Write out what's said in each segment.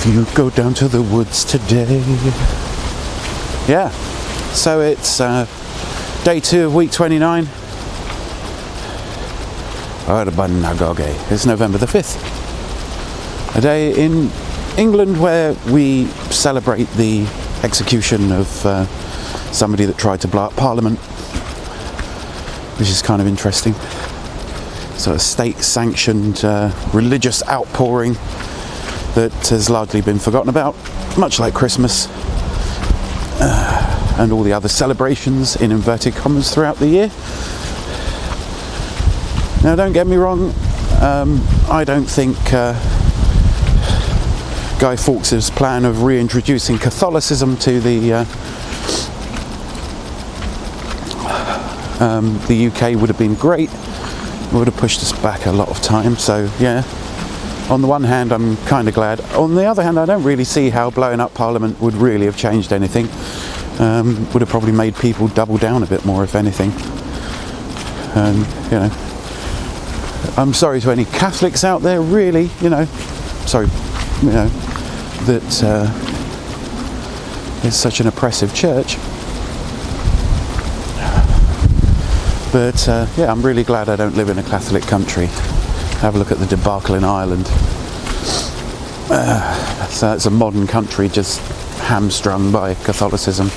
you go down to the woods today? Yeah, so it's day 2 of week 29. It's November the 5th. A day in England where we celebrate the execution of somebody that tried to blow up Parliament, which is kind of interesting. So a state-sanctioned religious outpouring that has largely been forgotten about, much like Christmas and all the other celebrations in inverted commas throughout the year. Now, don't get me wrong, I don't think Guy Fawkes' plan of reintroducing Catholicism to the UK would have been great. It would have pushed us back a lot of time. So yeah, on the one hand I'm kind of glad. On the other hand, I don't really see how blowing up Parliament would really have changed anything. Would have probably made people double down a bit more, if anything. You know, I'm sorry to any Catholics out there, really, you know, sorry, you know, that it's such an oppressive church. But yeah, I'm really glad I don't live in a Catholic country. Have a look at the debacle in Ireland. So it's a modern country just hamstrung by Catholicism.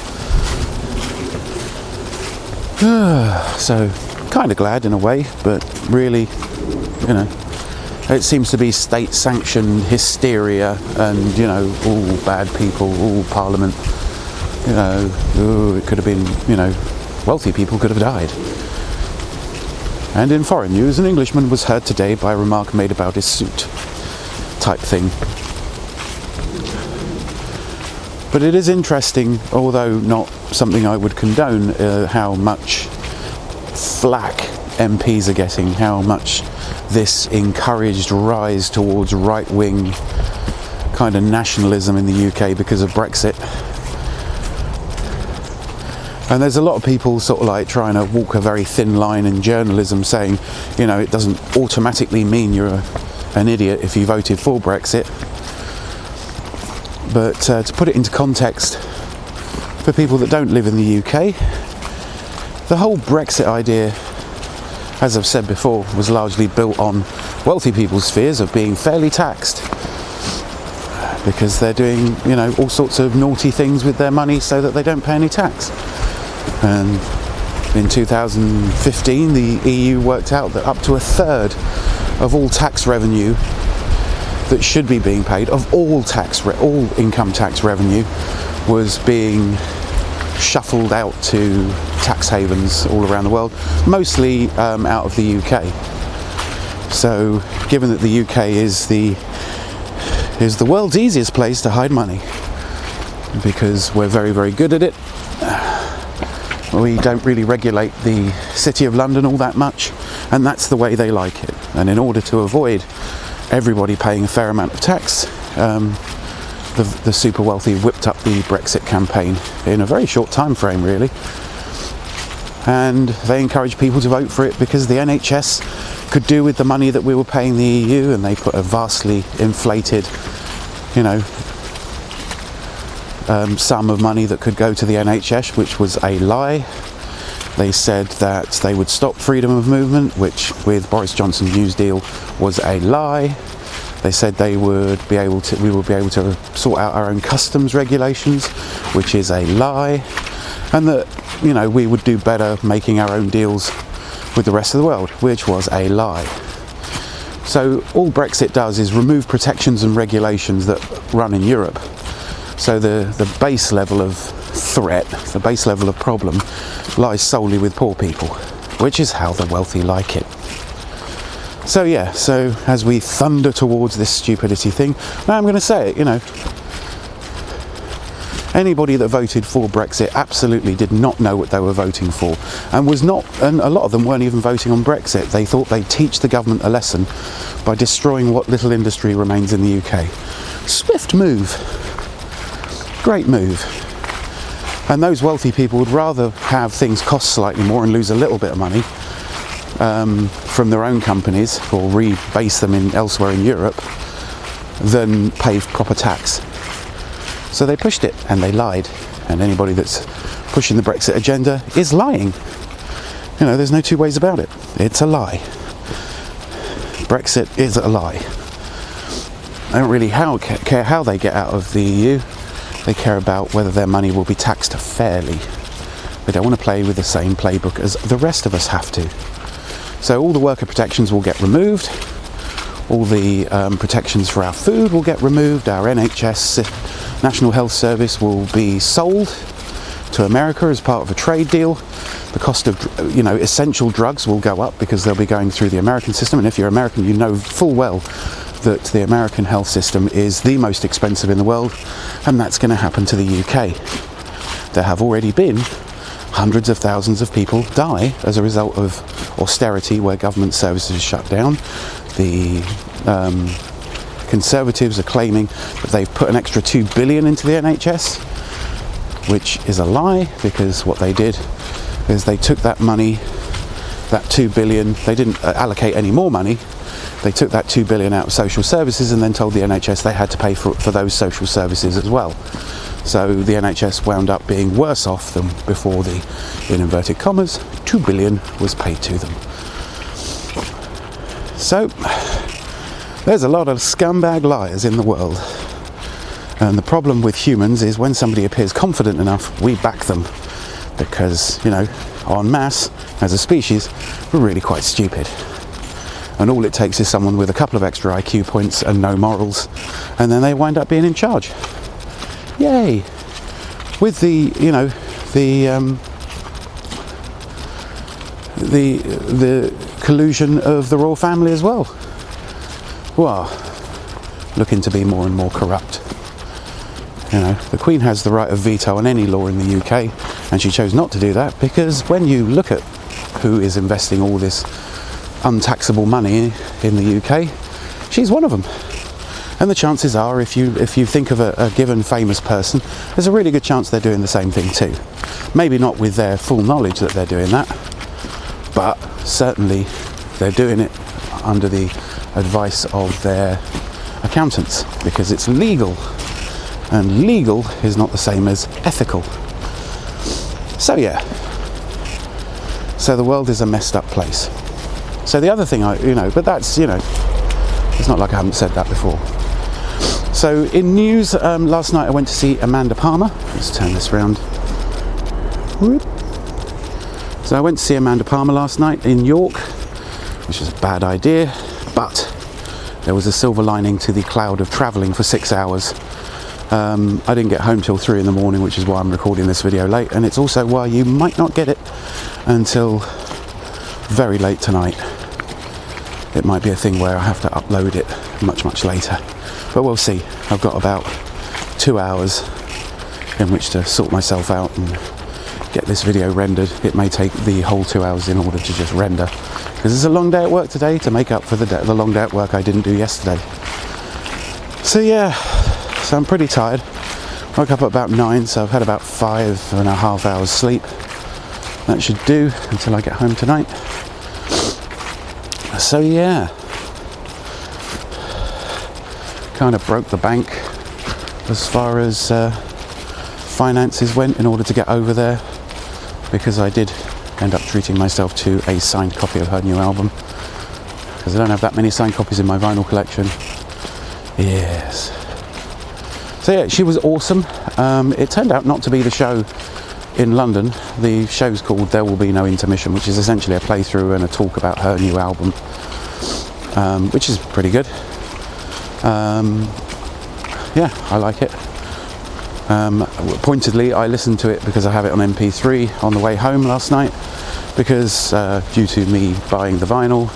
So kind of glad in a way, but really, you know, it seems to be state-sanctioned hysteria and, you know, all bad people, all Parliament, you know, ooh, it could have been, you know, wealthy people could have died. And in foreign news, an Englishman was hurt today by a remark made about his suit, type thing. But it is interesting, although not something I would condone, how much flack MPs are getting, how much this encouraged rise towards right-wing kind of nationalism in the UK because of Brexit. And there's a lot of people sort of like trying to walk a very thin line in journalism, saying, you know, it doesn't automatically mean you're an idiot if you voted for Brexit. But to put it into context for people that don't live in the UK, the whole Brexit idea, as I've said before, was largely built on wealthy people's fears of being fairly taxed, because they're doing, you know, all sorts of naughty things with their money so that they don't pay any tax. And in 2015, the EU worked out that up to a third of all tax revenue that should be being paid, of all income tax revenue, was being shuffled out to tax havens all around the world, mostly out of the UK. So, given that the UK is the world's easiest place to hide money, because we're very, very good at it. We don't really regulate the City of London all that much, and that's the way they like it. And in order to avoid everybody paying a fair amount of tax, the super wealthy whipped up the Brexit campaign in a very short time frame, really. And they encouraged people to vote for it because the NHS could do with the money that we were paying the EU, and they put a vastly inflated, you know, sum of money that could go to the NHS, which was a lie. They said that they would stop freedom of movement, which with Boris Johnson's News Deal was a lie. They said we would be able to sort out our own customs regulations, which is a lie, and that, you know, we would do better making our own deals with the rest of the world, which was a lie. So all Brexit does is remove protections and regulations that run in Europe. So the base level of threat, the base level of problem, lies solely with poor people, which is how the wealthy like it. So yeah, so as we thunder towards this stupidity thing, now I'm going to say it, you know, anybody that voted for Brexit absolutely did not know what they were voting for, and a lot of them weren't even voting on Brexit. They thought they'd teach the government a lesson by destroying what little industry remains in the UK. Swift move. Great move. And those wealthy people would rather have things cost slightly more and lose a little bit of money from their own companies, or rebase them elsewhere in Europe, than pay proper tax. So they pushed it and they lied. And anybody that's pushing the Brexit agenda is lying. You know, there's no two ways about it. It's a lie. Brexit is a lie. They don't really care how they get out of the EU. They care about whether their money will be taxed fairly. They don't want to play with the same playbook as the rest of us have to. So all the worker protections will get removed. All the protections for our food will get removed. Our NHS, National Health Service, will be sold to America as part of a trade deal. The cost of, essential drugs will go up because they'll be going through the American system. And if you're American, you know full well that the American health system is the most expensive in the world, and that's going to happen to the UK. There have already been hundreds of thousands of people die as a result of austerity, where government services shut down. The Conservatives are claiming that they've put an extra $2 billion into the NHS, which is a lie, because what they did is they took that money, that $2 billion, they didn't allocate any more money. They took that $2 billion out of social services and then told the NHS they had to pay for those social services as well. So the NHS wound up being worse off than before the, in inverted commas, $2 billion was paid to them. So there's a lot of scumbag liars in the world. And the problem with humans is when somebody appears confident enough, we back them. Because, en masse, as a species, we're really quite stupid. And all it takes is someone with a couple of extra IQ points and no morals, and then they wind up being in charge. Yay! With the collusion of the royal family as well. Well, looking to be more and more corrupt. The Queen has the right of veto on any law in the UK, and she chose not to do that because when you look at who is investing all this untaxable money in the UK, she's one of them. And the chances are, if you think of a given famous person, there's a really good chance they're doing the same thing too. Maybe not with their full knowledge that they're doing that, but certainly they're doing it under the advice of their accountants, because it's legal, and legal is not the same as ethical. So yeah, so the world is a messed up place. So the other thing but that's, it's not like I haven't said that before. So in news, last night I went to see Amanda Palmer. Let's turn this round. Whoop. So I went to see Amanda Palmer last night in York, which was a bad idea, but there was a silver lining to the cloud of travelling for 6 hours. I didn't get home till 3 in the morning, which is why I'm recording this video late, and it's also why you might not get it until very late tonight. It might be a thing where I have to upload it much later, but we'll see. I've got about 2 hours in which to sort myself out and get this video rendered. It may take the whole 2 hours in order to just render, because it's a long day at work today to make up for the long day at work I didn't do yesterday. So yeah, so I'm pretty tired. Woke up at about 9, so I've had about 5.5 hours sleep. That should do until I get home tonight. So yeah, kind of broke the bank as far as finances went in order to get over there, because I did end up treating myself to a signed copy of her new album, because I don't have that many signed copies in my vinyl collection. Yes. So yeah, she was awesome. It turned out not to be the show in London. The show's called There Will Be No Intermission, which is essentially a playthrough and a talk about her new album, which is pretty good. Yeah, I like it. Pointedly, I listened to it because I have it on MP3 on the way home last night, because due to me buying the vinyl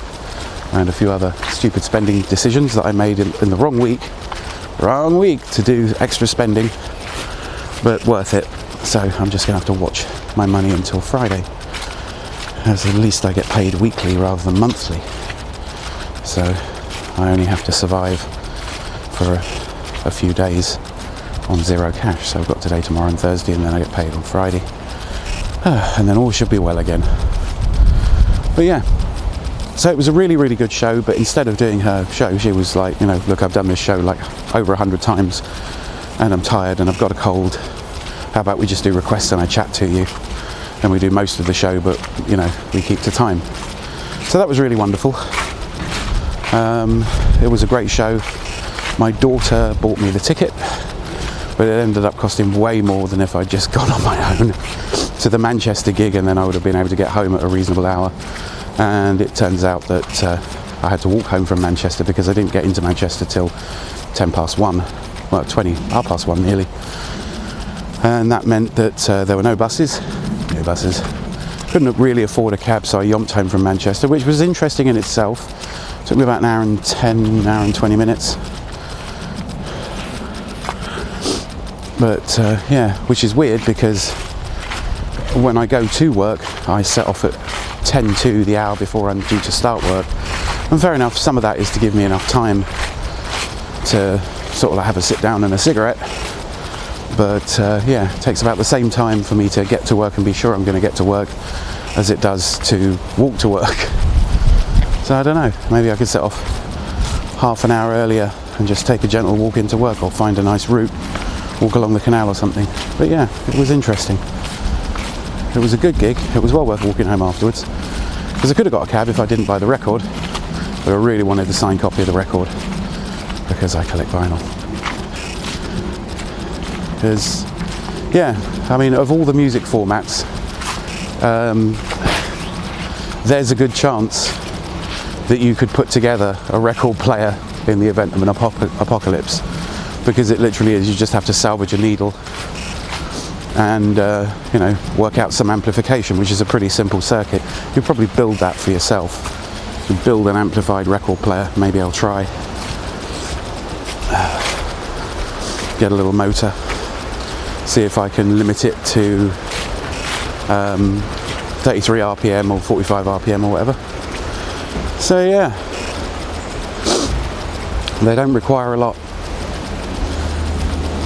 and a few other stupid spending decisions that I made in the wrong week to do extra spending, but worth it. So I'm just going to have to watch my money until Friday, as at least I get paid weekly rather than monthly. So I only have to survive for a few days on zero cash. So I've got today, tomorrow and Thursday, and then I get paid on Friday. And then all should be well again. But yeah, So it was a really, really good show, but instead of doing her show, she was like, you know, look, I've done this show like over 100 times and I'm tired and I've got a cold. How about we just do requests and I chat to you? And we do most of the show, but, you know, we keep to time. So that was really wonderful. It was a great show. My daughter bought me the ticket, but it ended up costing way more than if I'd just gone on my own to the Manchester gig, and then I would have been able to get home at a reasonable hour. And it turns out that I had to walk home from Manchester because I didn't get into Manchester till 1:10, well 1:20 nearly. And that meant that there were no buses. Couldn't really afford a cab, so I yomped home from Manchester, which was interesting in itself. It took me about an hour and 20 minutes. But yeah, which is weird because when I go to work, I set off at 10 to, the hour before I'm due to start work. And fair enough, some of that is to give me enough time to sort of have a sit down and a cigarette. But yeah, it takes about the same time for me to get to work and be sure I'm going to get to work as it does to walk to work. So I don't know, maybe I could set off half an hour earlier and just take a gentle walk into work, or find a nice route, walk along the canal or something. But yeah, it was interesting. It was a good gig. It was well worth walking home afterwards, because I could have got a cab if I didn't buy the record, but I really wanted the signed copy of the record because I collect vinyl. Because yeah, I mean, of all the music formats, there's a good chance that you could put together a record player in the event of an apocalypse, because it literally is, you just have to salvage a needle and you know, work out some amplification, which is a pretty simple circuit. You'll probably build that for yourself. You build an amplified record player. Maybe I'll try. Get a little motor, see if I can limit it to 33 RPM or 45 RPM or whatever. So yeah, they don't require a lot.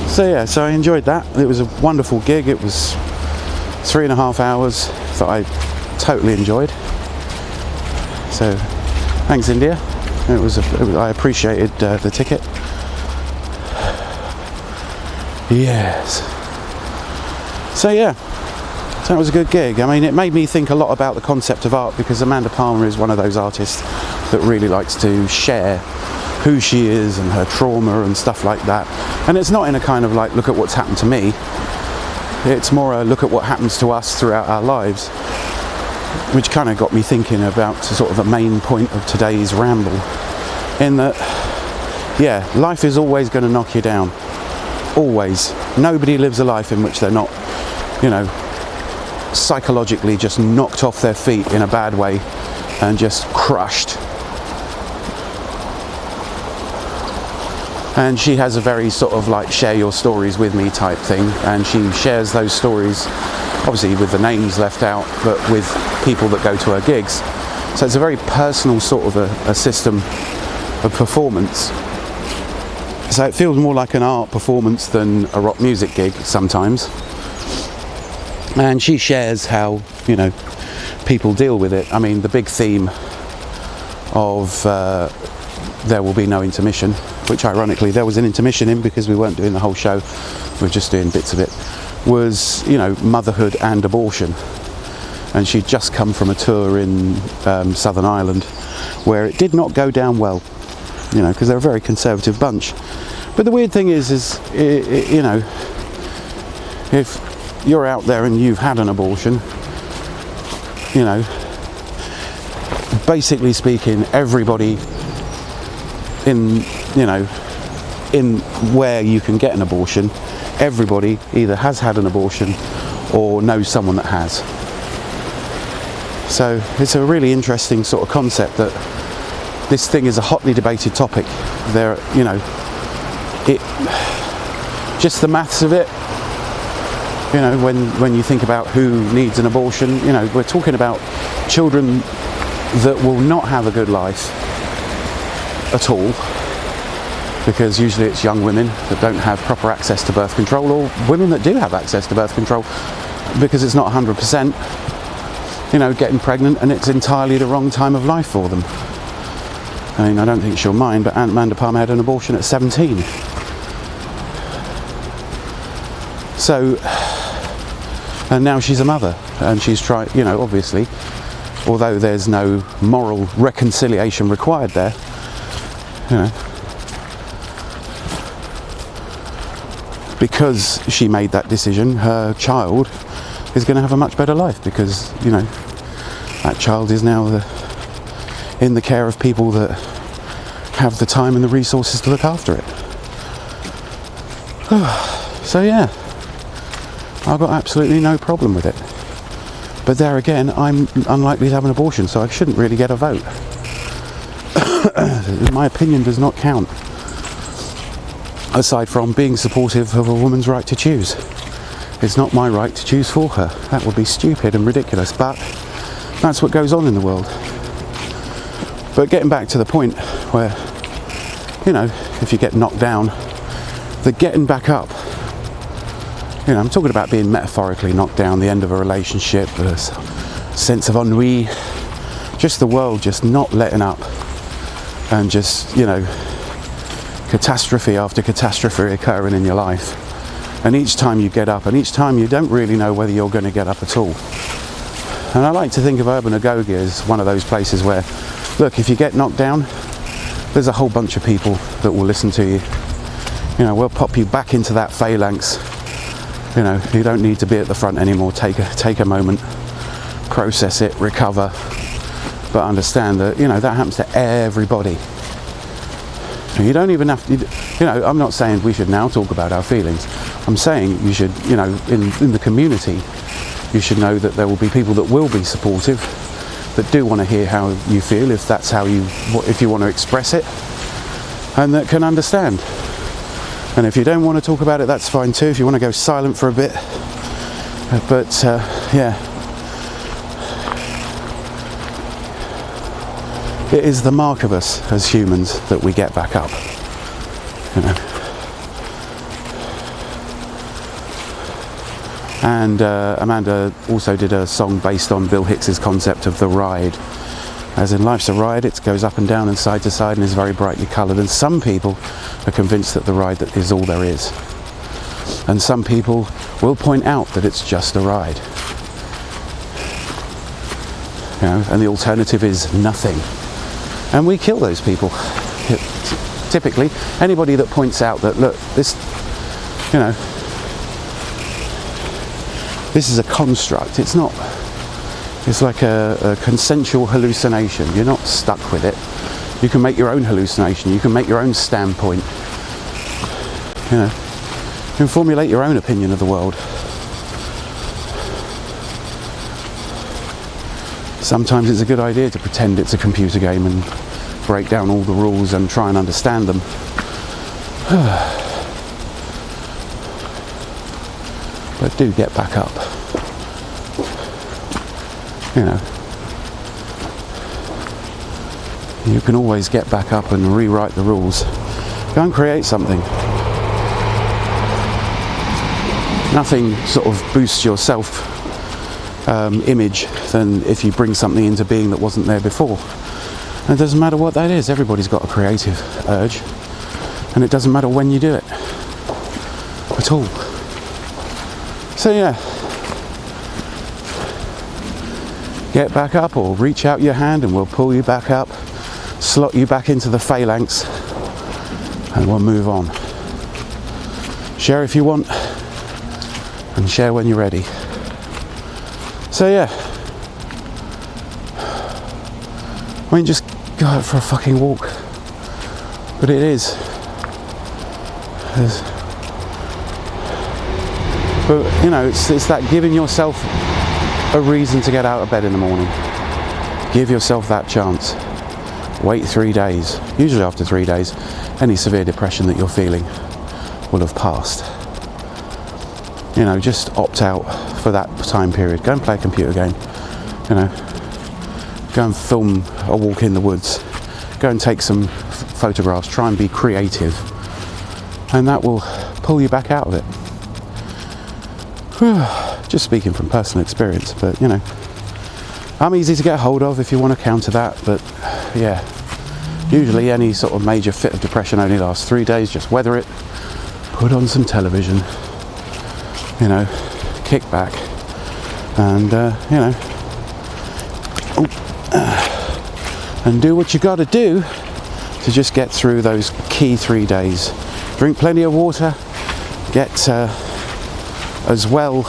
So yeah, so I enjoyed that. It was a wonderful gig. It was 3.5 hours that I totally enjoyed. So thanks, India. I appreciated the ticket. Yes. So yeah, so that was a good gig. I mean, it made me think a lot about the concept of art, because Amanda Palmer is one of those artists that really likes to share who she is and her trauma and stuff like that. And it's not in a kind of like, look at what's happened to me. It's more a look at what happens to us throughout our lives, which kind of got me thinking about sort of the main point of today's ramble, in that, yeah, life is always going to knock you down. Always. Nobody lives a life in which they're not, you know, psychologically just knocked off their feet in a bad way and just crushed. And she has a very sort of like share your stories with me type thing, and she shares those stories obviously with the names left out, but with people that go to her gigs. So it's a very personal sort of a system of performance. So it feels more like an art performance than a rock music gig sometimes. And she shares how, you know, people deal with it. I mean, the big theme of There Will Be No Intermission, which ironically there was an intermission in because we weren't doing the whole show, we were just doing bits of it, was, you know, motherhood and abortion. And she'd just come from a tour in Southern Ireland where it did not go down well, you know, because they're a very conservative bunch. But the weird thing is you know, if you're out there and you've had an abortion, you know, basically speaking, everybody in, you know, in where you can get an abortion, everybody either has had an abortion or knows someone that has. So it's a really interesting sort of concept that this thing is a hotly debated topic. There, you know, it, just the maths of it, you know, when you think about who needs an abortion, you know, we're talking about children that will not have a good life at all, because usually it's young women that don't have proper access to birth control, or women that do have access to birth control because it's not 100%, getting pregnant, and it's entirely the wrong time of life for them. I mean, I don't think she'll mind, but Aunt Amanda Palmer had an abortion at 17. So, and now she's a mother, and she's trying, obviously, although there's no moral reconciliation required there, because she made that decision, her child is going to have a much better life, because, that child is now in the care of people that have the time and the resources to look after it. So yeah, I've got absolutely no problem with it. But there again, I'm unlikely to have an abortion, so I shouldn't really get a vote. My opinion does not count, aside from being supportive of a woman's right to choose. It's not my right to choose for her. That would be stupid and ridiculous, but that's what goes on in the world. But getting back to the point where, if you get knocked down, the getting back up, I'm talking about being metaphorically knocked down, the end of a relationship, a sense of ennui, just the world just not letting up, and just, catastrophe after catastrophe occurring in your life. And each time you get up, and each time you don't really know whether you're going to get up at all. And I like to think of Urban Agoge as one of those places where, look, if you get knocked down, there's a whole bunch of people that will listen to you. We'll pop you back into that phalanx. You don't need to be at the front anymore. Take a moment, process it, recover, but understand that that happens to everybody. You don't even have to. I'm not saying we should now talk about our feelings. I'm saying you should, in the community, you should know that there will be people that will be supportive, that do want to hear how you feel, if that's if you want to express it, and that can understand. And if you don't want to talk about it, that's fine too. If you want to go silent for a bit, but yeah, it is the mark of us as humans that we get back up. And Amanda also did a song based on Bill Hicks's concept of the ride. As in, life's a ride, it goes up and down and side to side and is very brightly coloured, and some people are convinced that the ride that is all there is. And some people will point out that it's just a ride. And the alternative is nothing. And we kill those people. Typically, anybody that points out that, look, this is a construct, it's not. It's like a consensual hallucination. You're not stuck with it. You can make your own hallucination. You can make your own standpoint. You can formulate your own opinion of the world. Sometimes it's a good idea to pretend it's a computer game and break down all the rules and try and understand them. But do get back up. You can always get back up and rewrite the rules. Go and create something. Nothing sort of boosts your self image than if you bring something into being that wasn't there before. And it doesn't matter what that is. Everybody's got a creative urge, and it doesn't matter when you do it at all. So yeah, get back up, or reach out your hand and we'll pull you back up, slot you back into the phalanx, and we'll move on. Share if you want, and share when you're ready. So yeah, I mean, just go out for a fucking walk. But it is. But it's that giving yourself a reason to get out of bed in the morning. Give yourself that chance. Wait 3 days. Usually after 3 days, any severe depression that you're feeling will have passed. Just opt out for that time period. Go and play a computer game. Go and film a walk in the woods. Go and take some photographs. Try and be creative. And that will pull you back out of it. Just speaking from personal experience, but I'm easy to get hold of if you want to counter that, but yeah, usually any sort of major fit of depression only lasts 3 days. Just weather it, put on some television, you know, kick back, and you know, and do what you got to do to just get through those key 3 days. Drink plenty of water, get as well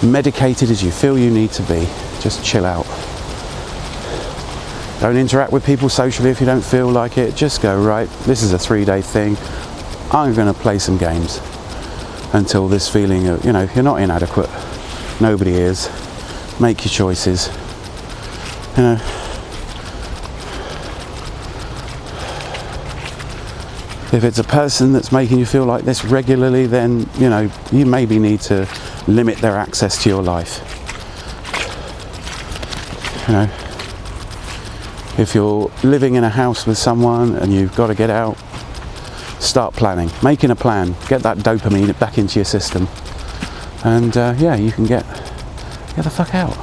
medicated as you feel you need to be. Just chill out. Don't interact with people socially if you don't feel like it. Just go, right, this is a 3-day thing. I'm going to play some games until this feeling of, you know, you're not inadequate. Nobody is. Make your choices. You know. If it's a person that's making you feel like this regularly, then, you know, you maybe need to limit their access to your life. You know, if you're living in a house with someone and you've got to get out, start planning, making a plan, get that dopamine back into your system, and yeah, you can get the fuck out.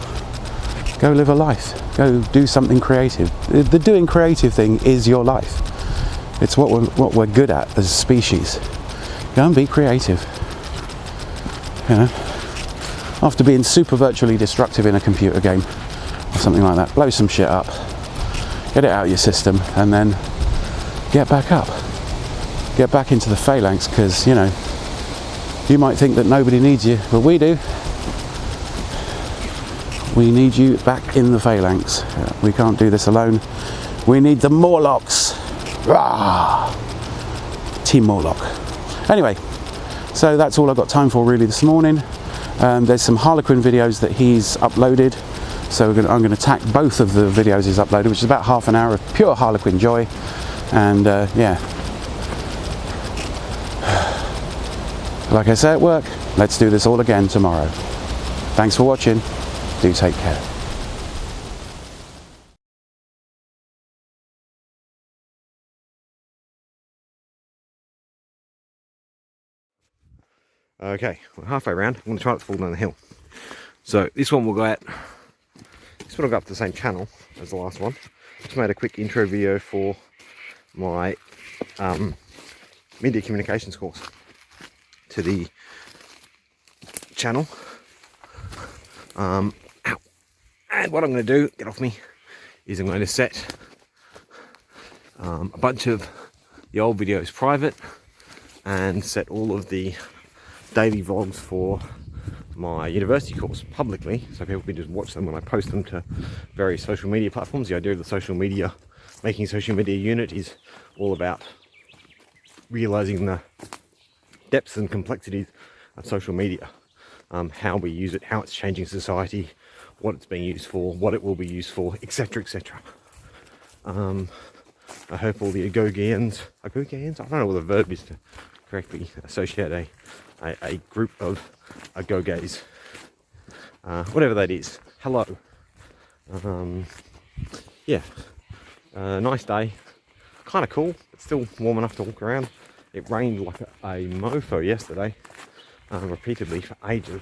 Go live a life. Go do something creative. The doing creative thing is your life. It's what we're good at as a species. Go and be creative. You know, after being super virtually destructive in a computer game or something like that, blow some shit up, get it out of your system, and then get back up. Get back into the phalanx, because, you know, you might think that nobody needs you, but we do. We need you back in the phalanx. We can't do this alone. We need the Morlocks. Rah! Team Morlock. Anyway, so that's all I've got time for really this morning. There's some Harlequin videos that he's uploaded, so I'm going to tack both of the videos he's uploaded, which is about half an hour of pure Harlequin joy. And yeah, like I say at work, let's do this all again tomorrow. Thanks for watching. Do take care. Okay, we're halfway around. I'm going to try not to fall down the hill. So this one will go out. This one will go up to the same channel as the last one. Just made a quick intro video for my media communications course to the channel. Ow. And what I'm going to do, get off me, is I'm going to set a bunch of the old videos private and set all of the daily vlogs for my university course publicly, so people can just watch them when I post them to various social media platforms. The idea of the social media, making a social media unit, is all about realizing the depths and complexities of social media, how we use it, how it's changing society, what it's being used for, what it will be used for, etc, etc. I hope all the Agogians, I don't know what the verb is to correctly associate a group of Agoges, whatever that is. Hello. Yeah, nice day, kind of cool. It's still warm enough to walk around. It rained like a mofo yesterday, repeatedly for ages.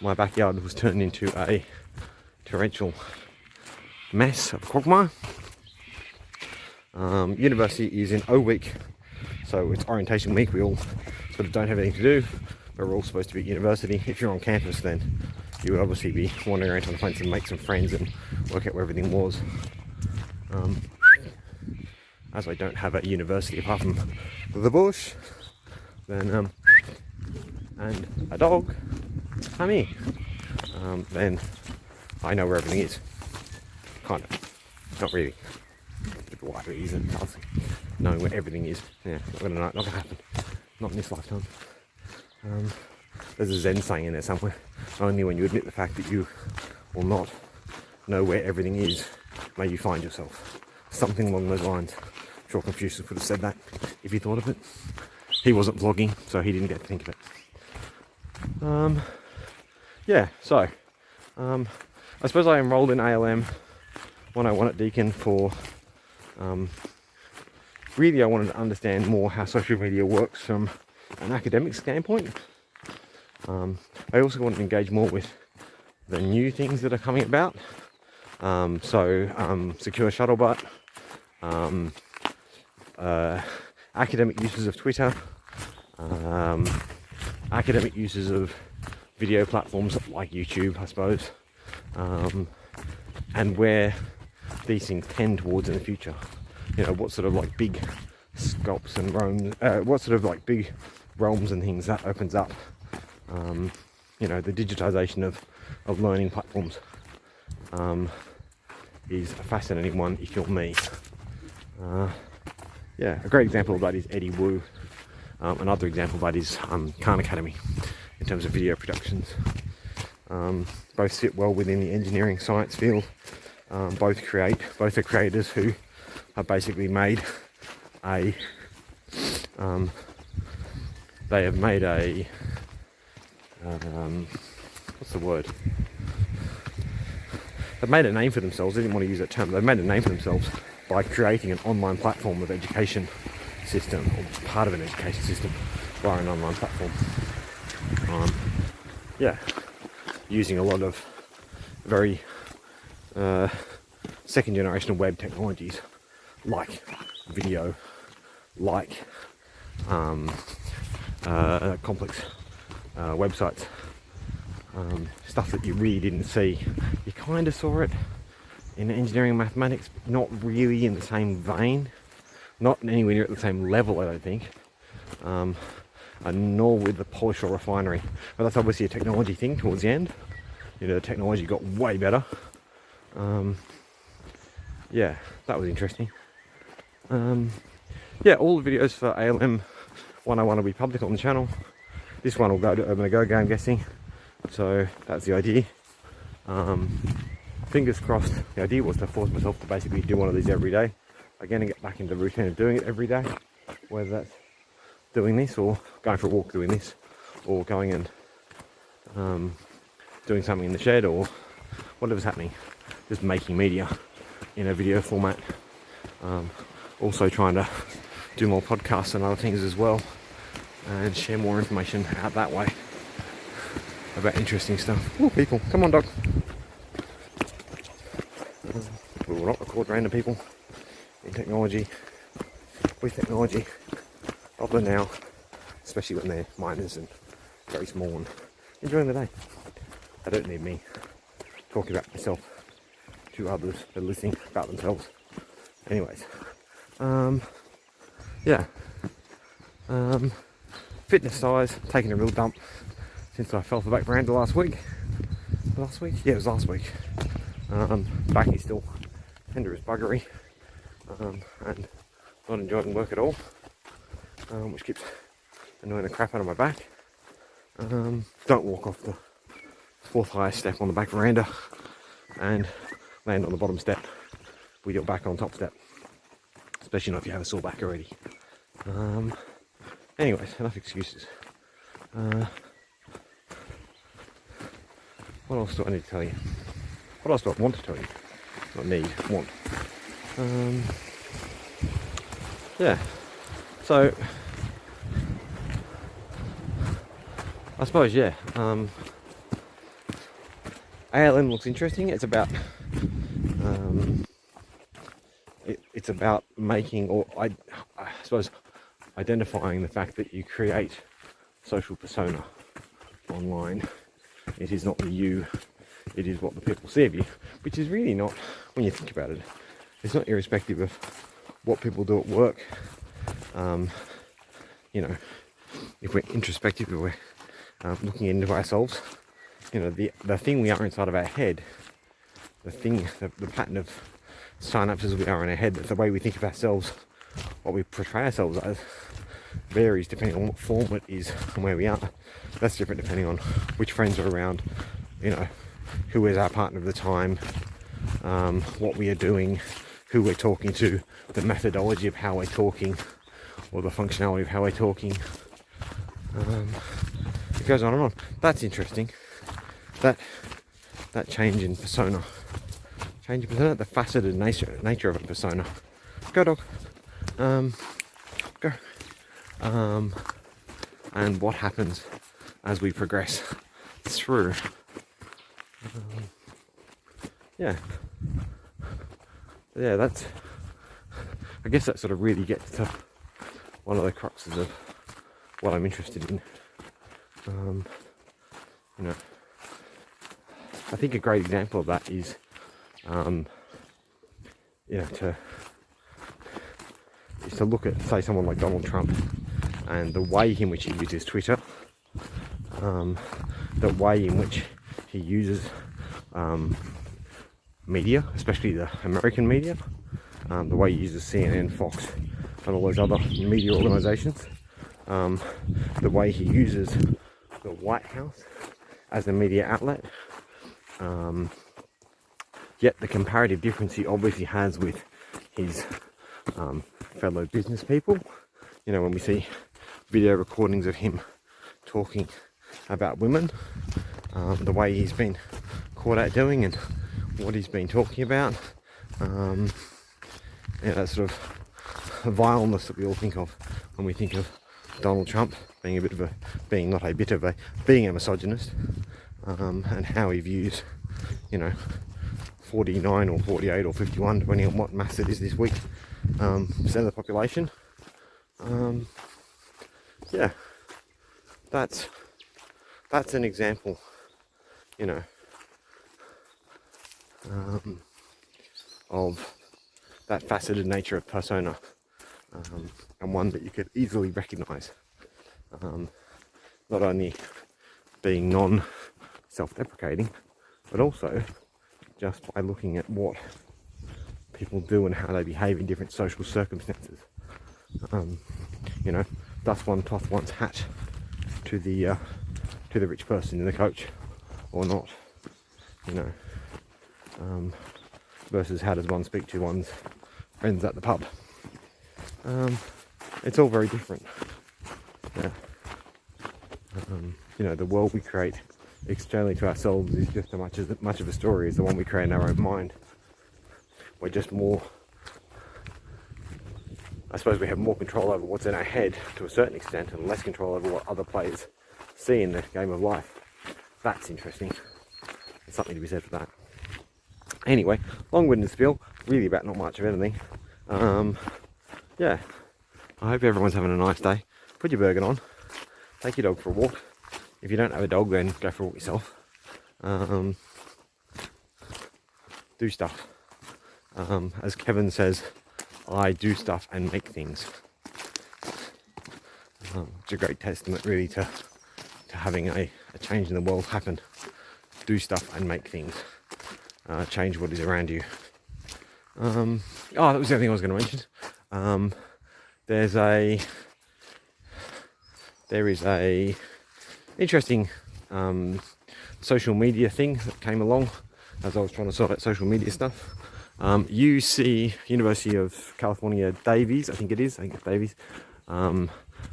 My backyard was turned into a torrential mess of quagmire. University is in O week, so it's orientation week. We all sort of don't have anything to do, but we're all supposed to be at university. If you're on campus, then you would obviously be wandering around trying to find make some friends and work out where everything was. As I don't have a university apart from the bush, then and a dog, I'm here. Then I know where everything is. Kind of. Not really. Bit wider it is and knowing where everything is. Yeah, not gonna happen. Not in this lifetime. There's a Zen saying in there somewhere. Only when you admit the fact that you will not know where everything is, may you find yourself. Something along those lines. I'm sure Confucius would have said that if he thought of it. He wasn't vlogging, so he didn't get to think of it. Yeah, so I suppose I enrolled in ALM 101 at Deakin for really I wanted to understand more how social media works from an academic standpoint. I also want to engage more with the new things that are coming about. Secure shuttlebutt, academic uses of Twitter, academic uses of video platforms like YouTube, I suppose, and where these things tend towards in the future. You know, what sort of like big scopes and realms, what sort of like big realms and things that opens up. You know, the digitization of learning platforms is a fascinating one if you're me. Yeah, a great example of that is Eddie Wu. Another example of that is Khan Academy in terms of video productions. Both sit well within the engineering science field. Both are creators who have basically made a what's the word? They've made a name for themselves. They didn't want to use that term. They've made a name for themselves by creating an online platform of education system, or part of an education system, via an online platform. Yeah, using a lot of very second generation web technologies like video, like complex websites, stuff that you really didn't see. You kind of saw it in engineering and mathematics, not really in the same vein, not anywhere near at the same level, I don't think, and nor with the polish or refinery. But that's obviously a technology thing towards the end. You know, the technology got way better. Yeah, that was interesting. Yeah, all the videos for ALM 101 will be public on the channel. This one will go to Urban A Go Go, I'm guessing. So that's the idea. Fingers crossed. The idea was to force myself to basically do one of these every day. Again, and get back into the routine of doing it every day. Whether that's doing this, or going for a walk doing this, or going and doing something in the shed, or whatever's happening. Just making media in a video format. Also trying to do more podcasts and other things as well, and share more information out that way about interesting stuff. Oh, people, come on, dog. We will not record random people in technology, with technology, other than now, especially when they're minors and very small and enjoying the day. They don't need me talking about myself to others that are listening about themselves. Anyways, yeah, fitness size, taking a real dump since I fell off the back veranda last week. Yeah, it was last week. Back is still tender as buggery, and not enjoying work at all, which keeps annoying the crap out of my back. Don't walk off the fourth highest step on the back veranda and land on the bottom step with your back on top step, especially not if you have a sore back already. Anyways, enough excuses. What else do I need to tell you? What else do I want to tell you? Not need, want. Yeah, so I suppose, yeah, ALM looks interesting. It's about it's about making, or I suppose identifying the fact that you create social persona online. It is not the you, it is what the people see of you, which is really not, when you think about it, it's not irrespective of what people do at work. You know, if we're introspective, if we're looking into ourselves, you know, the thing we are inside of our head, the pattern of synapses we are in our head, the way we think of ourselves, what we portray ourselves as, varies depending on what form it is and where we are. That's different depending on which friends are around, you know, who is our partner of the time, what we are doing, who we're talking to, the methodology of how we're talking, or the functionality of how we're talking. It goes on and on. That's interesting. That change in persona. The faceted nature of a persona. Go, dog. Go. and what happens as we progress through. Yeah, that's, I guess that sort of really gets to one of the cruxes of what I'm interested in. You know, I think a great example of that is, you know, to look at, say, someone like Donald Trump and the way in which he uses Twitter, the way in which he uses media, especially the American media, the way he uses CNN, Fox, and all those other media organizations, the way he uses the White House as a media outlet, yet the comparative difference he obviously has with his fellow business people. You know, when we see video recordings of him talking about women, the way he's been caught out doing and what he's been talking about, that sort of vileness that we all think of when we think of Donald Trump being being a misogynist, and how he views, you know, 49 or 48 or 51, depending on what mass it is this week, percent of the population. Yeah, that's an example, you know, of that faceted nature of persona, and one that you could easily recognize, not only being non-self-deprecating, but also just by looking at what people do and how they behave in different social circumstances. You know, does one toss one's hat to the rich person in the coach or not? You know, versus how does one speak to one's friends at the pub? It's all very different. Yeah. You know, the world we create externally to ourselves is just as much of a story as the one we create in our own mind. We're just more, I suppose we have more control over what's in our head to a certain extent, and less control over what other players see in the game of life. That's interesting. There's something to be said for that. Anyway, long-winded spiel, really about not much of anything. Yeah, I hope everyone's having a nice day. Put your Bergen on, take your dog for a walk. If you don't have a dog, then go for a walk yourself. Do stuff. As Kevin says, I do stuff and make things. It's a great testament really to having a change in the world happen. Do stuff and make things. Change what is around you. That was the other thing I was going to mention. There is a interesting social media thing that came along as I was trying to sort out social media stuff. UC, University of California, Davies, I think it's Davies,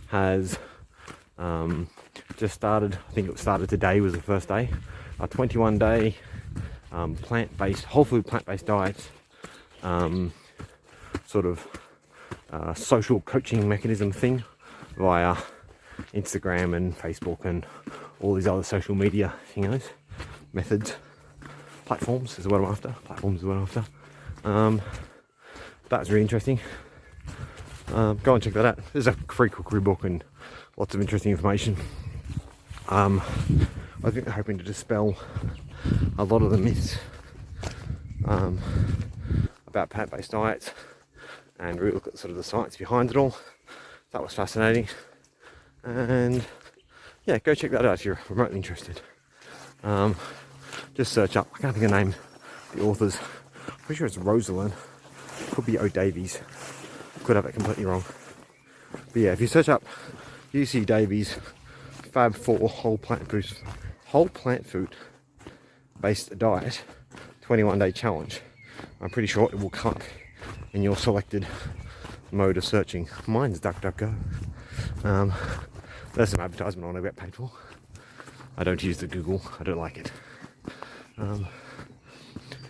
has just started, I think it started today, was the first day, a 21-day plant-based, whole food plant-based diet, sort of social coaching mechanism thing via Instagram and Facebook and all these other social media, methods, platforms is what I'm after. That's really interesting. Go and check that out. There's a free cookery book and lots of interesting information. I think they're hoping to dispel a lot of the myths about plant-based diets and really look at sort of the science behind it all. That was fascinating. And yeah, go check that out if you're remotely interested. Just search up, I can't think of the name, the authors. I'm pretty sure it's Rosalind. Could be O. Davies. Could have it completely wrong. But yeah, if you search up UC Davies Fab 4 whole plant food based diet 21-day challenge, I'm pretty sure it will come up in your selected mode of searching. Mine's DuckDuckGo. There's some advertisement on it I get paid for. I don't use the Google, I don't like it.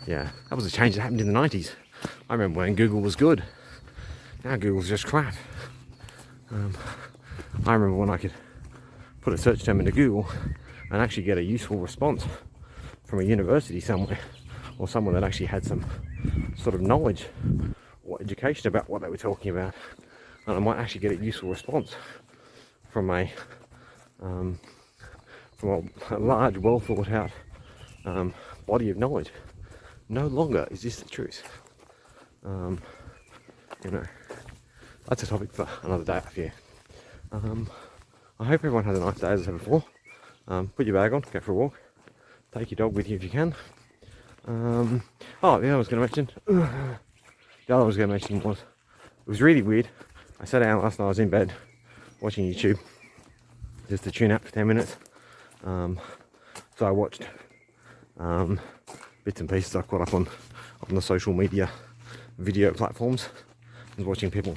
Yeah, that was a change that happened in the 90s. I remember when Google was good. Now Google's just crap. I remember when I could put a search term into Google and actually get a useful response from a university somewhere, or someone that actually had some sort of knowledge or education about what they were talking about, and I might actually get a useful response from a large, well thought out body of knowledge. No longer is this the truth. You know, that's a topic for another day, I fear. I hope everyone has a nice day, as I said before. Put your bag on, go for a walk, take your dog with you if you can. The other I was going to mention was, it was really weird. I sat down last night, I was in bed watching YouTube just to tune out for 10 minutes. So I watched bits and pieces. I caught up on the social media video platforms. I was watching people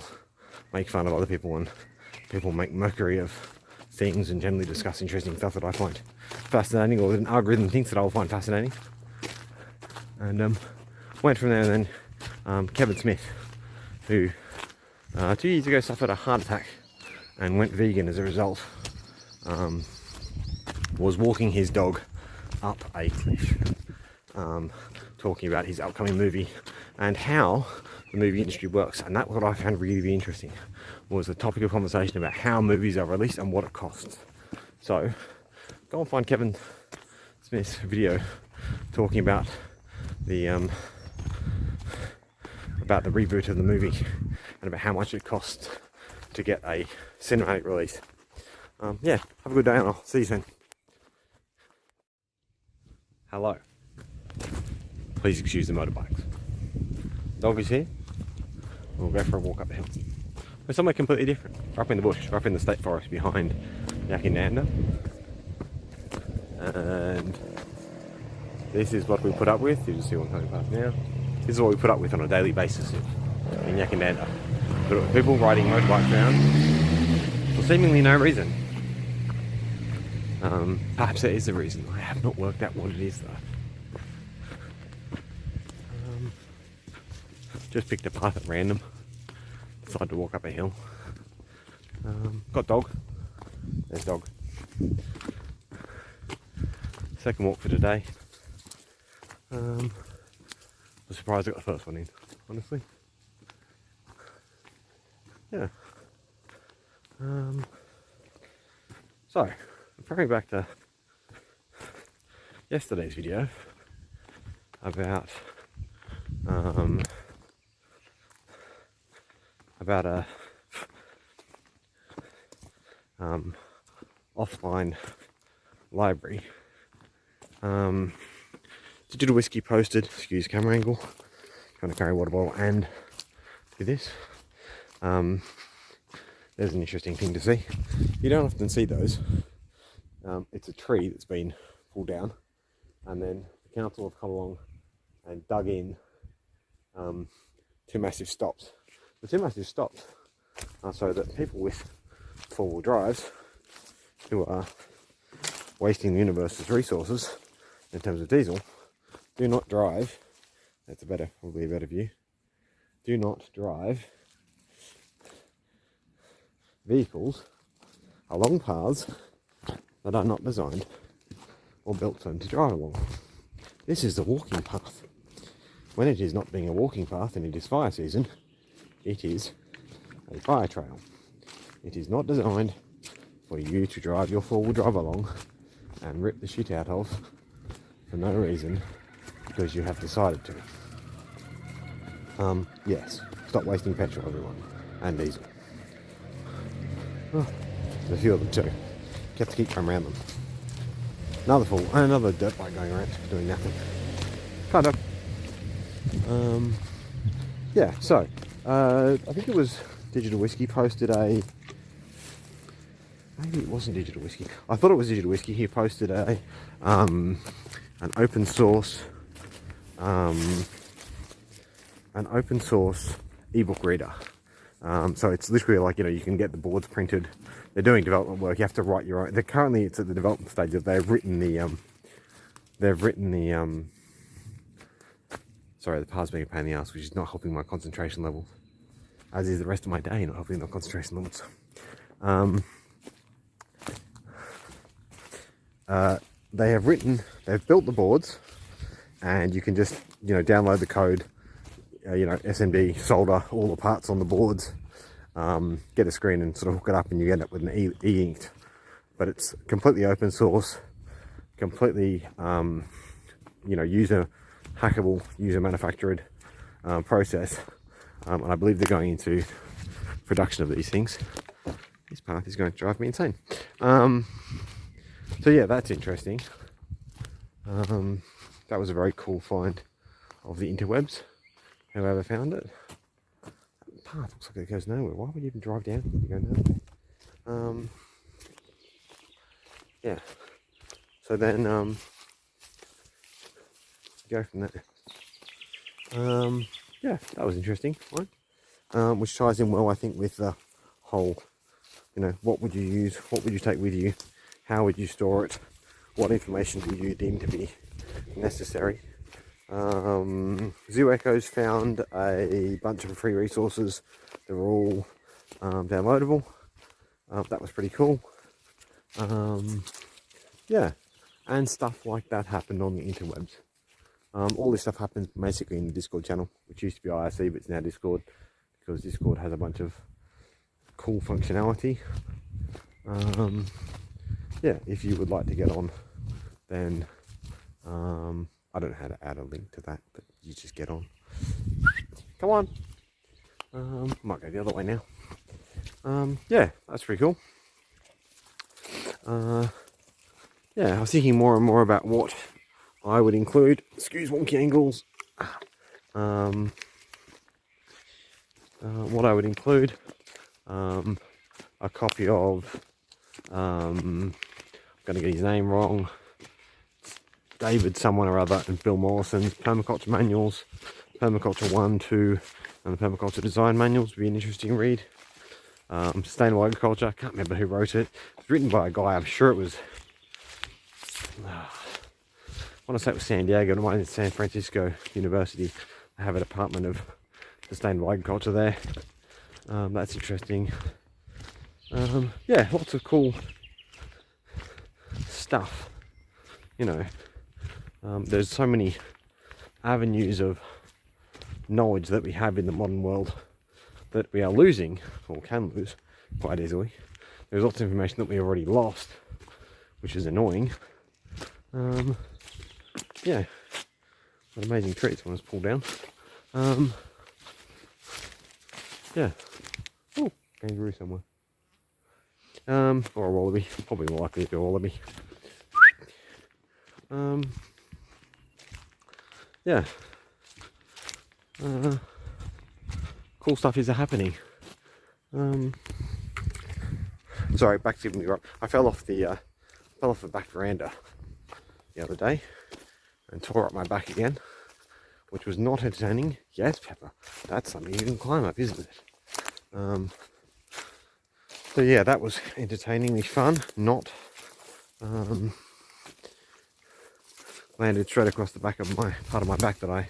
make fun of other people and people make mockery of things and generally discuss interesting stuff that I find fascinating, or that an algorithm thinks that I'll find fascinating. And went from there, and then Kevin Smith, who 2 years ago suffered a heart attack and went vegan as a result, was walking his dog up a cliff, talking about his upcoming movie and how the movie industry works. And that's what I found really interesting, was the topic of conversation about how movies are released and what it costs. So go and find Kevin Smith's video talking about the reboot of the movie and about how much it costs to get a cinematic release. Yeah, have a good day, and I'll see you soon. Hello. Please excuse the motorbikes. Dog is here. We'll go for a walk up the hill. We're somewhere completely different. We're up in the bush. We're up in the state forest behind Yakinanda. And this is what we put up with. You just see one coming past now. This is what we put up with on a daily basis in Yakinanda. People riding motorbikes around for seemingly no reason. Perhaps there is a reason. I have not worked out what it is though. Just picked a path at random. Decided to walk up a hill. Got dog. There's dog. Second walk for today. I was surprised I got the first one in, honestly. Yeah. So, referring back to yesterday's video about a offline library. Digital Whiskey posted, excuse camera angle, trying to carry a water bottle and do this. There's an interesting thing to see. You don't often see those. It's a tree that's been pulled down, and then the council have come along and dug in two massive stops. The two massive stops are so that people with four-wheel drives who are wasting the universe's resources in terms of diesel do not drive. That's probably a better view. Do not drive vehicles along paths that are not designed or built for them to drive along. This is the walking path. When it is not being a walking path and it is fire season, it is a fire trail. It is not designed for you to drive your four-wheel drive along and rip the shit out of for no reason because you have decided to. Yes, stop wasting petrol, everyone, and diesel. Oh, there's a few of them too. You have to keep going around them. Another dirt bike going around doing nothing. Kind of. Yeah, so I think it was Digital Whiskey posted a. Maybe it wasn't Digital Whiskey. I thought it was Digital Whiskey. He posted a an open source ebook reader. So it's literally like, you can get the boards printed. They're doing development work. You have to write your own. It's at the development stage of they've written the sorry, the path's being a pain in the ass, which is not helping my concentration levels, as is the rest of my day not helping my concentration levels. they've built the boards, and you can just, download the code, SMD, solder all the parts on the boards, get a screen and sort of hook it up, and you end up with an e-inked. But it's completely open source, completely, user hackable, user manufactured process. And I believe they're going into production of these things. This path is going to drive me insane. So yeah, that's interesting. That was a very cool find of the interwebs, whoever found it. That path looks like it goes nowhere. Why would you even drive down here to go nowhere? Yeah. So then go from there. Yeah, that was interesting, right? Which ties in well, I think, with the whole, what would you use? What would you take with you? How would you store it? What information do you deem to be necessary? Zoo Echoes found a bunch of free resources. They were all downloadable. That was pretty cool. Yeah, and stuff like that happened on the interwebs. All this stuff happens basically in the Discord channel, which used to be IRC, but it's now Discord, because Discord has a bunch of cool functionality. Yeah, if you would like to get on, then I don't know how to add a link to that, but you just get on. Come on. Might go the other way now. Yeah, that's pretty cool. Yeah, I was thinking more and more about what I would include. Excuse wonky angles. What I would include. A copy of, I'm going to get his name wrong, David someone or other, and Bill Morrison's permaculture manuals, permaculture 1, 2, and the permaculture design manuals would be an interesting read. Sustainable agriculture, I can't remember who wrote it. It's written by a guy, I'm sure it was, I want to say it was San Diego, it might have been San Francisco University. They have a department of sustainable agriculture there. That's interesting. Yeah, lots of cool stuff. There's so many avenues of knowledge that we have in the modern world that we are losing, or can lose, quite easily. There's lots of information that we already lost, which is annoying. Yeah, what amazing trees when it's pulled down. Yeah. Oh, kangaroo somewhere. Or a wallaby. Probably more likely to be a wallaby. Yeah. Cool stuff is happening. Sorry, back to me. I fell off the back veranda the other day and tore up my back again, which was not entertaining. Yes, Pepper, that's something you can climb up, isn't it? So yeah, that was entertainingly fun. Not landed straight across the back of part of my back that I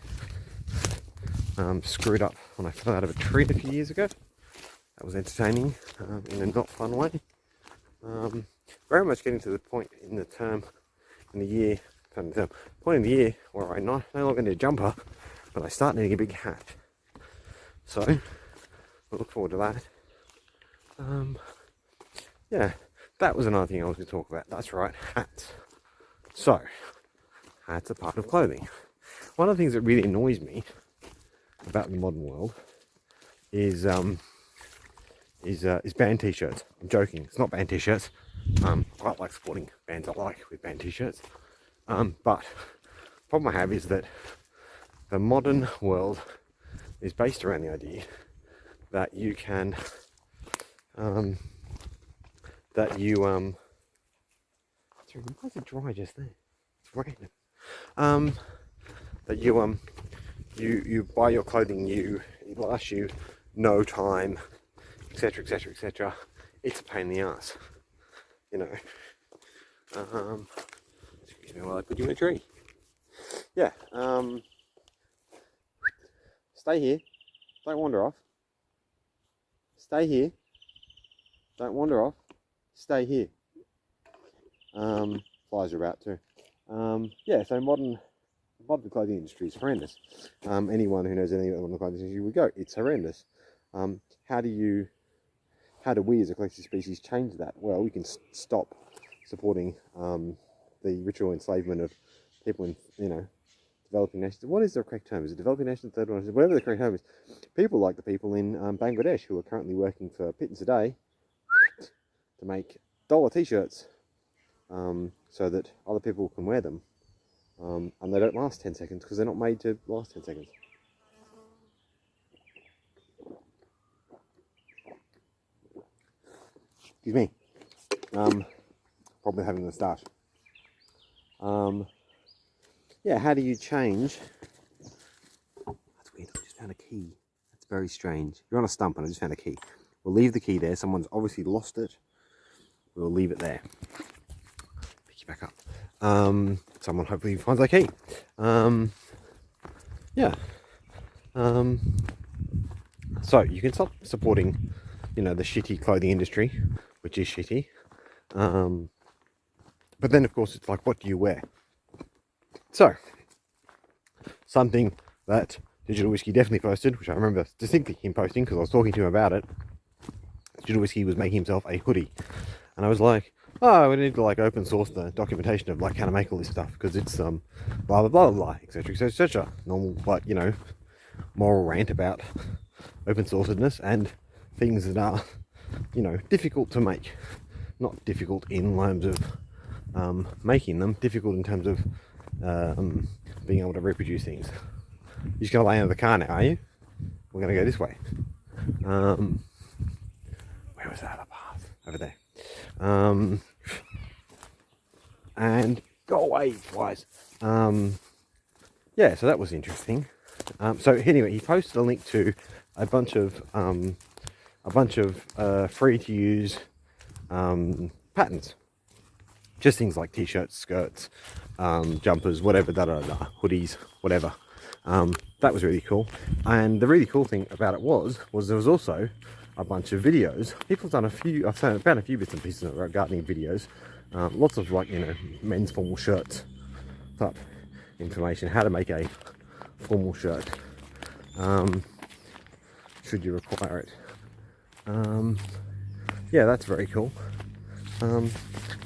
screwed up when I fell out of a tree a few years ago. That was entertaining in a not fun way. Very much getting to the point in the point in the year where I no longer need a jumper, but I start needing a big hat. So we'll look forward to that. Yeah, that was another thing I was going to talk about. That's right, hats. So, hats are part of clothing. One of the things that really annoys me about the modern world is band t-shirts. I'm joking, it's not band t-shirts. I quite like supporting bands I like with band t-shirts. But the problem I have is that the modern world is based around the idea that you can why is it dry just there? It's raining. That you buy your clothing, it lasts you no time, etc, etc, etc. It's a pain in the ass, excuse me while I put you in a tree. Yeah. Stay here, don't wander off. Stay here, don't wander off. Stay here. flies are about too. Yeah, so modern clothing industry is horrendous. Anyone who knows anything about the clothing industry would go, it's horrendous. How do we as a collective species change that? Well, we can stop supporting the ritual enslavement of people in, developing nations. What is the correct term? Is it developing nations, third world nations? Whatever the correct term is. People like the people in Bangladesh who are currently working for pittance a day to make dollar t-shirts so that other people can wear them. And they don't last 10 seconds because they're not made to last 10 seconds. Excuse me. Probably having the start. Yeah, how do you change? That's weird, I just found a key. That's very strange. You're on a stump and I just found a key. We'll leave the key there. Someone's obviously lost it. We'll leave it there. Pick you back up. Someone hopefully finds that key. Yeah. So you can stop supporting, the shitty clothing industry, which is shitty. But then of course it's like, what do you wear? So, something that Digital Whiskey definitely posted, which I remember distinctly him posting because I was talking to him about it. Digital Whiskey was making himself a hoodie. And I was like, oh, we need to like open source the documentation of like how to make all this stuff because it's blah blah blah blah, etc, etc, etc. Normal, but moral rant about open sourcedness and things that are difficult to make. Not difficult in terms of making them, difficult in terms of being able to reproduce things. You're just gonna lay under the car now, are you? We're gonna go this way. Where was that other path? Over there. And go away, flies. Yeah, so that was interesting. So anyway, he posted a link to a bunch of free to use patterns. Just things like t-shirts, skirts, jumpers, whatever, hoodies, whatever. That was really cool. And the really cool thing about it was there was also a bunch of videos. People have done I've found a few bits and pieces of gardening videos. Lots of men's formal shirts type information, how to make a formal shirt, should you require it. Yeah, that's very cool.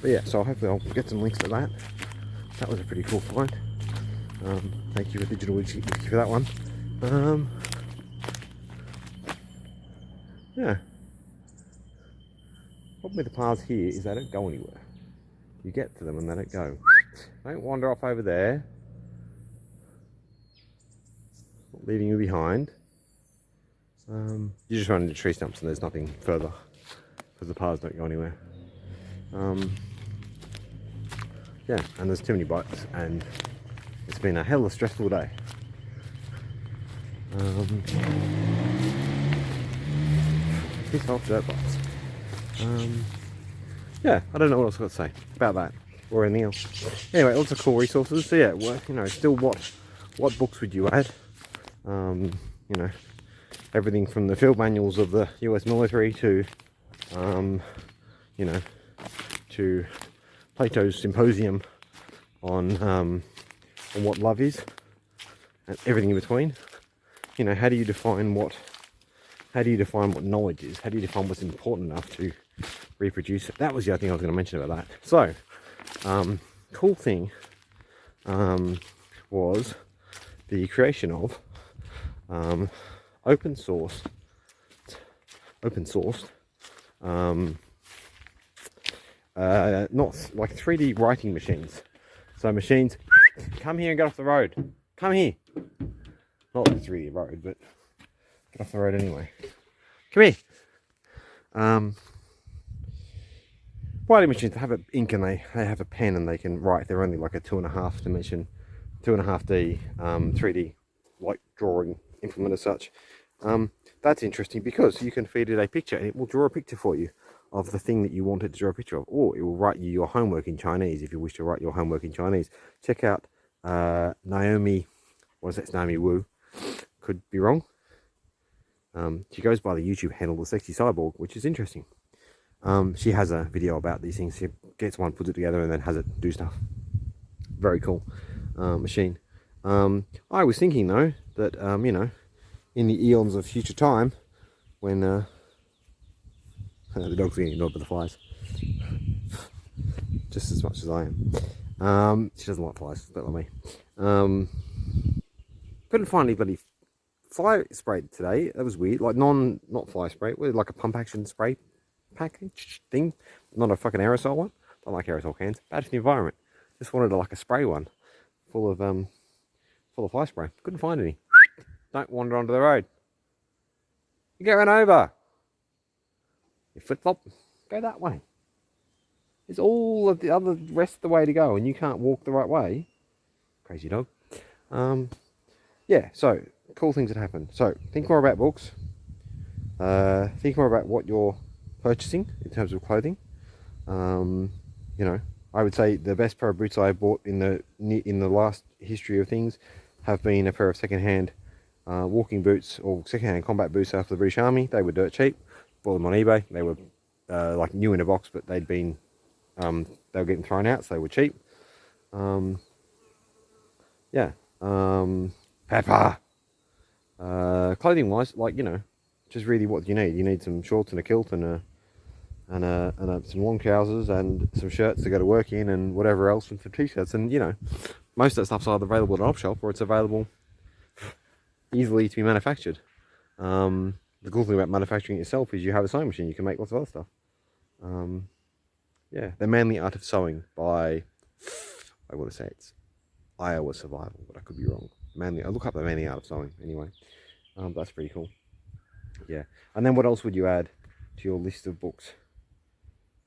But yeah, so hopefully I'll get some links to that. That was a pretty cool find. Thank you for Digital Whiskey for that one. Yeah. Problem with the paths here is they don't go anywhere. You get to them and they don't go. Don't wander off over there. Not leaving you behind. You just run into tree stumps and there's nothing further because the paths don't go anywhere. Yeah, and there's too many bites and it's been a hell of a stressful day. Piss off, dirt bites. Yeah, I don't know what else I've got to say about that or anything else. Anyway, lots of cool resources. So yeah, well, still what books would you add? Everything from the field manuals of the US military to to Plato's symposium on what love is and everything in between. How do you define what knowledge is? How do you define what's important enough to reproduce it? That was the other thing I was going to mention about that. So, cool thing was the creation of open sourced not like 3D writing machines. So machines, come here and get off the road. Come here. Not like 3D road, but get off the road anyway. Come here. Writing machines, they have an ink and they have a pen and they can write. They're only like a 2.5D 3D like drawing implement as such. That's interesting because you can feed it a picture and it will draw a picture for you of the thing that you want it to draw a picture of, or it will write you your homework in Chinese if you wish to write your homework in Chinese. Check out Naomi Wu, could be wrong. She goes by the YouTube handle The Sexy Cyborg, which is interesting. She has a video about these things. She gets one, puts it together, and then has it do stuff. Very cool machine. I was thinking though that you know, in the eons of future time, when the dog's getting ignored by the flies, just as much as I am. She doesn't like flies, a bit like me. Couldn't find any bloody fly spray today. That was weird. Like not fly spray, like a pump action spray package thing, not a fucking aerosol one. Don't like aerosol cans. Bad for the environment. Just wanted like a spray one, full of fly spray. Couldn't find any. Don't wander onto the road. You get run over. You flip flop. Go that way. It's all of the other rest of the way to go, and you can't walk the right way. Crazy dog. Yeah. So cool things that happen. So think more about books. Think more about what you're purchasing in terms of clothing. You know, I would say the best pair of boots I bought in the last history of things have been a pair of second-hand walking boots or second-hand combat boots after the British Army. They were dirt cheap. Bought them on eBay. They were like new in a box, but they'd been they were getting thrown out, so they were cheap. Yeah. Pepper. Clothing wise, like, you know, just really what do you need? You need some shorts and a kilt and some long trousers and some shirts to go to work in and whatever else, and some t-shirts. And you know, most of that stuff's either available at an op shop or it's available easily to be manufactured. The cool thing about manufacturing it yourself is you have a sewing machine. You can make lots of other stuff. Yeah, The Manly Art of Sewing by, I want to say it's Iowa Survival, but I could be wrong. I look up The Manly Art of Sewing anyway. That's pretty cool. Yeah, and then what else would you add to your list of books?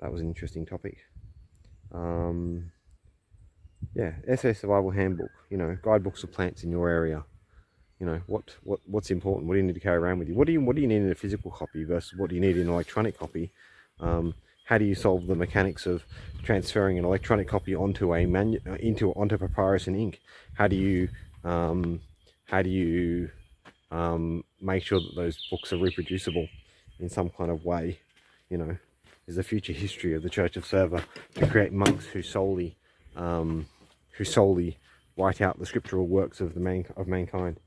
That was an interesting topic. Yeah, SA Survival Handbook. You know, guidebooks of plants in your area. You know, what's important? What do you need to carry around with you? What do you need in a physical copy versus what do you need in an electronic copy? How do you solve the mechanics of transferring an electronic copy onto onto papyrus and ink? How do you make sure that those books are reproducible in some kind of way? You know, is the future history of the Church of Server to create monks who solely write out the scriptural works of mankind.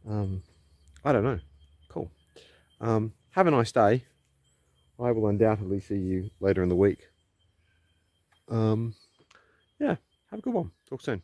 I don't know. Cool. Have a nice day. I will undoubtedly see you later in the week. Yeah, have a good one. Talk soon.